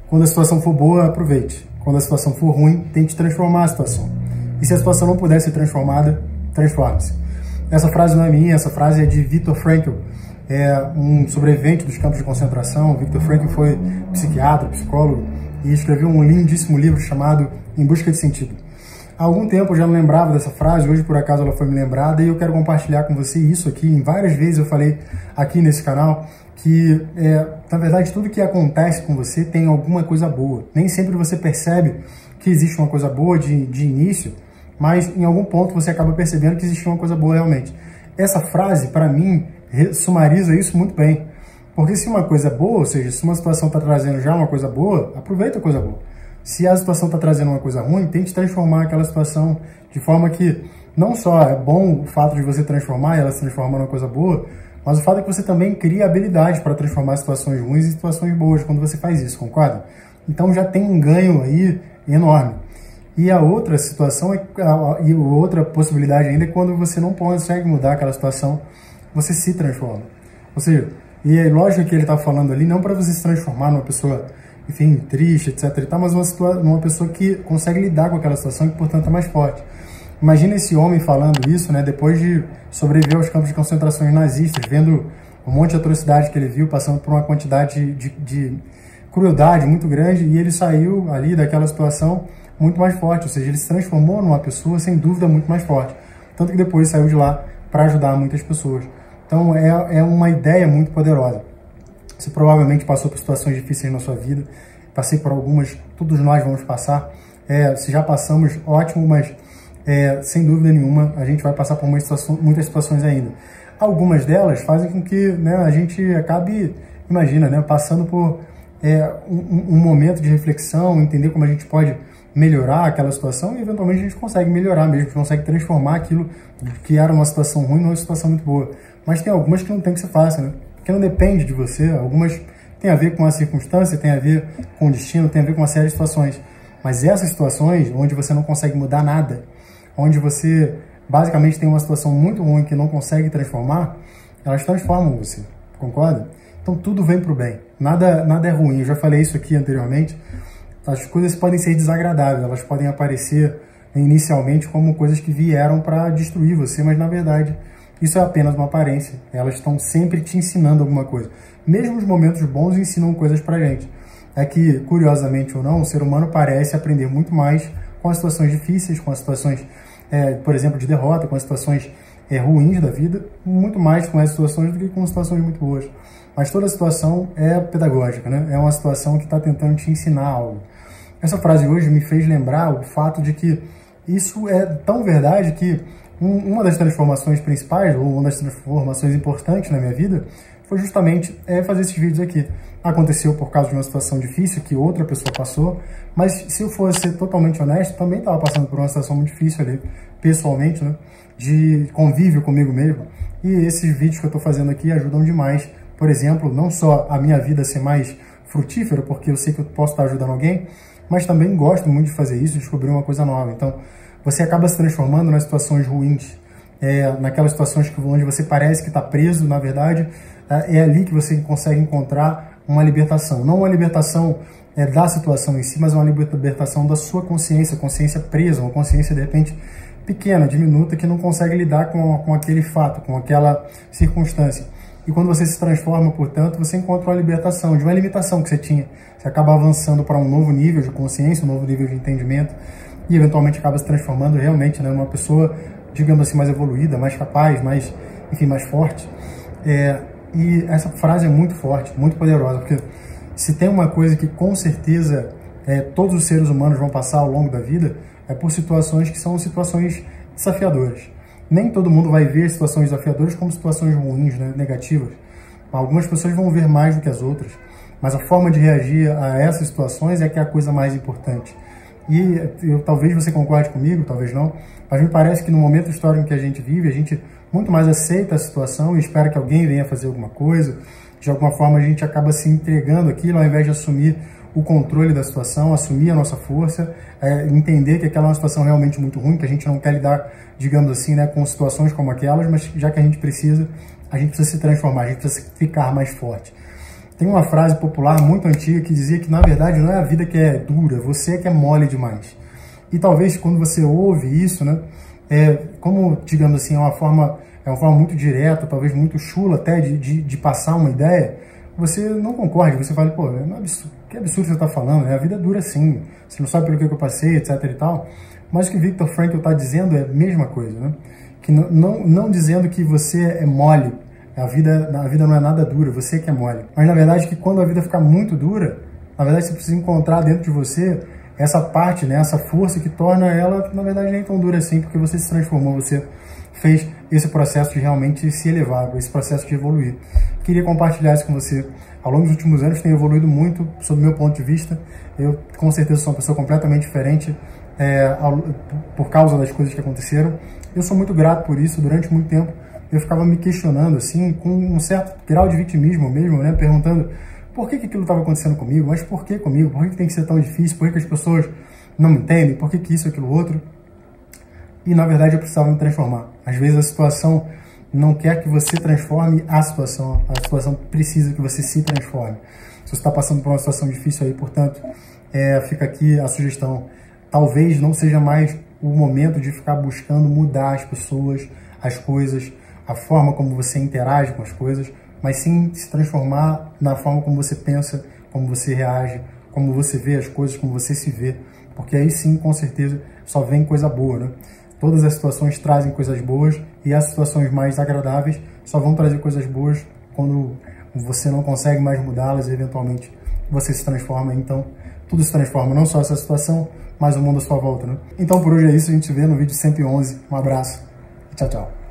Quando a situação for boa, aproveite. Quando a situação for ruim, tente transformar a situação. E se a situação não puder ser transformada, transforme-se. Essa frase não é minha, essa frase é de Viktor Frankl, um sobrevivente dos campos de concentração. Viktor Frankl foi psiquiatra, psicólogo, e escreveu um lindíssimo livro chamado Em Busca de Sentido. Há algum tempo eu já não lembrava dessa frase, hoje por acaso ela foi me lembrada, e eu quero compartilhar com você isso aqui. Em várias vezes eu falei aqui nesse canal que, na verdade, tudo que acontece com você tem alguma coisa boa. Nem sempre você percebe que existe uma coisa boa de início, mas em algum ponto você acaba percebendo que existe uma coisa boa realmente. Essa frase, para mim, sumariza isso muito bem. Porque se uma coisa é boa, ou seja, se uma situação está trazendo já uma coisa boa, aproveita a coisa boa. Se a situação está trazendo uma coisa ruim, tente transformar aquela situação de forma que não só é bom o fato de você transformar e ela se transformar numa coisa boa, mas o fato é que você também cria habilidade para transformar situações ruins em situações boas quando você faz isso, concorda? Então já tem um ganho aí enorme. E a outra situação, e outra possibilidade ainda é quando você não consegue mudar aquela situação, você se transforma. Ou seja, e é lógico que ele está falando ali, não para você se transformar numa pessoa, enfim, triste, etc. e tal, mas uma pessoa que consegue lidar com aquela situação e que, portanto, é mais forte. Imagina esse homem falando isso, né, depois de sobreviver aos campos de concentrações nazistas, vendo um monte de atrocidade que ele viu, passando por uma quantidade de crueldade muito grande, e ele saiu ali daquela situação muito mais forte, ou seja, ele se transformou numa pessoa, sem dúvida, muito mais forte. Tanto que depois saiu de lá para ajudar muitas pessoas. Então, é uma ideia muito poderosa. Você provavelmente passou por situações difíceis na sua vida, passei por algumas, todos nós vamos passar. Se já passamos, ótimo, mas sem dúvida nenhuma a gente vai passar por muitas situações ainda. Algumas delas fazem com que, né, a gente acabe, imagina, né, passando por um momento de reflexão, entender como a gente pode melhorar aquela situação, e eventualmente a gente consegue melhorar mesmo, a gente consegue transformar aquilo que era uma situação ruim numa situação muito boa. Mas tem algumas que não tem que ser fácil, né? Que não depende de você, algumas tem a ver com a circunstância, tem a ver com o destino, tem a ver com uma série de situações. Mas essas situações, onde você não consegue mudar nada, onde você basicamente tem uma situação muito ruim que não consegue transformar, elas transformam você, concorda? Então tudo vem para o bem, nada é ruim. Eu já falei isso aqui anteriormente, as coisas podem ser desagradáveis, elas podem aparecer inicialmente como coisas que vieram para destruir você, mas na verdade isso é apenas uma aparência. Elas estão sempre te ensinando alguma coisa. Mesmo os momentos bons ensinam coisas pra gente. É que, curiosamente ou não, o ser humano parece aprender muito mais com as situações difíceis, com as situações, por exemplo, de derrota, com as situações ruins da vida, muito mais com essas situações do que com situações muito boas. Mas toda situação é pedagógica, né? É uma situação que está tentando te ensinar algo. Essa frase hoje me fez lembrar o fato de que isso é tão verdade que uma das transformações principais, ou uma das transformações importantes na minha vida, foi justamente fazer esses vídeos aqui. Aconteceu por causa de uma situação difícil que outra pessoa passou, mas se eu fosse ser totalmente honesto, também estava passando por uma situação muito difícil ali, pessoalmente, né, de convívio comigo mesmo. E esses vídeos que eu estou fazendo aqui ajudam demais, por exemplo, não só a minha vida ser mais frutífera, porque eu sei que eu posso estar ajudando alguém, mas também gosto muito de fazer isso, de descobrir uma coisa nova. Então, você acaba se transformando nas situações ruins, naquelas situações onde você parece que está preso, na verdade, é ali que você consegue encontrar uma libertação. Não uma libertação da situação em si, mas uma libertação da sua consciência, consciência presa, uma consciência, de repente, pequena, diminuta, que não consegue lidar com aquele fato, com aquela circunstância. E quando você se transforma, portanto, você encontra uma libertação de uma limitação que você tinha. Você acaba avançando para um novo nível de consciência, um novo nível de entendimento, e eventualmente acaba se transformando realmente, né, numa pessoa, digamos assim, mais evoluída, mais capaz, mais forte. E essa frase é muito forte, muito poderosa, porque se tem uma coisa que com certeza todos os seres humanos vão passar ao longo da vida, é por situações que são situações desafiadoras. Nem todo mundo vai ver situações desafiadoras como situações ruins, né, negativas. Algumas pessoas vão ver mais do que as outras, mas a forma de reagir a essas situações é que é a coisa mais importante. E talvez você concorde comigo, talvez não, mas me parece que no momento histórico que a gente vive, a gente muito mais aceita a situação e espera que alguém venha fazer alguma coisa. De alguma forma a gente acaba se entregando aquilo, ao invés de assumir o controle da situação, assumir a nossa força, entender que aquela é uma situação realmente muito ruim, que a gente não quer lidar, digamos assim, né, com situações como aquelas, mas já que a gente precisa se transformar, a gente precisa ficar mais forte. Tem uma frase popular muito antiga que dizia que, na verdade, não é a vida que é dura, você é que é mole demais. E talvez, quando você ouve isso, né, como, digamos assim, é uma forma muito direta, talvez muito chula até de passar uma ideia, você não concorde, você fala, pô, que absurdo você está falando, né? A vida é dura sim, você não sabe pelo que eu passei, etc e tal. Mas o que Viktor Frankl está dizendo é a mesma coisa, né? Que não dizendo que você é mole, a vida não é nada dura, você que é mole. Mas na verdade que quando a vida ficar muito dura, na verdade você precisa encontrar dentro de você essa parte, né, essa força que torna ela, na verdade, nem tão dura assim, porque você se transformou, você fez esse processo de realmente se elevar, esse processo de evoluir. Queria compartilhar isso com você. Ao longo dos últimos anos tenho evoluído muito, sob o meu ponto de vista. Eu, com certeza, sou uma pessoa completamente diferente por causa das coisas que aconteceram. Eu sou muito grato por isso. Durante muito tempo, eu ficava me questionando, assim, com um certo grau de vitimismo mesmo, né? Perguntando por que aquilo estava acontecendo comigo, mas por que comigo? Por que tem que ser tão difícil? Por que as pessoas não me entendem? Por que isso, aquilo, outro? E, na verdade, eu precisava me transformar. Às vezes, a situação não quer que você transforme a situação precisa que você se transforme. Se você está passando por uma situação difícil aí, portanto, fica aqui a sugestão. Talvez não seja mais o momento de ficar buscando mudar as pessoas, as coisas, a forma como você interage com as coisas, mas sim se transformar na forma como você pensa, como você reage, como você vê as coisas, como você se vê, porque aí sim, com certeza, só vem coisa boa, né? Todas as situações trazem coisas boas e as situações mais agradáveis só vão trazer coisas boas quando você não consegue mais mudá-las e eventualmente você se transforma. Então, tudo se transforma, não só essa situação, mas o mundo à sua volta, né? Então, por hoje é isso. A gente se vê no vídeo 111. Um abraço e tchau, tchau.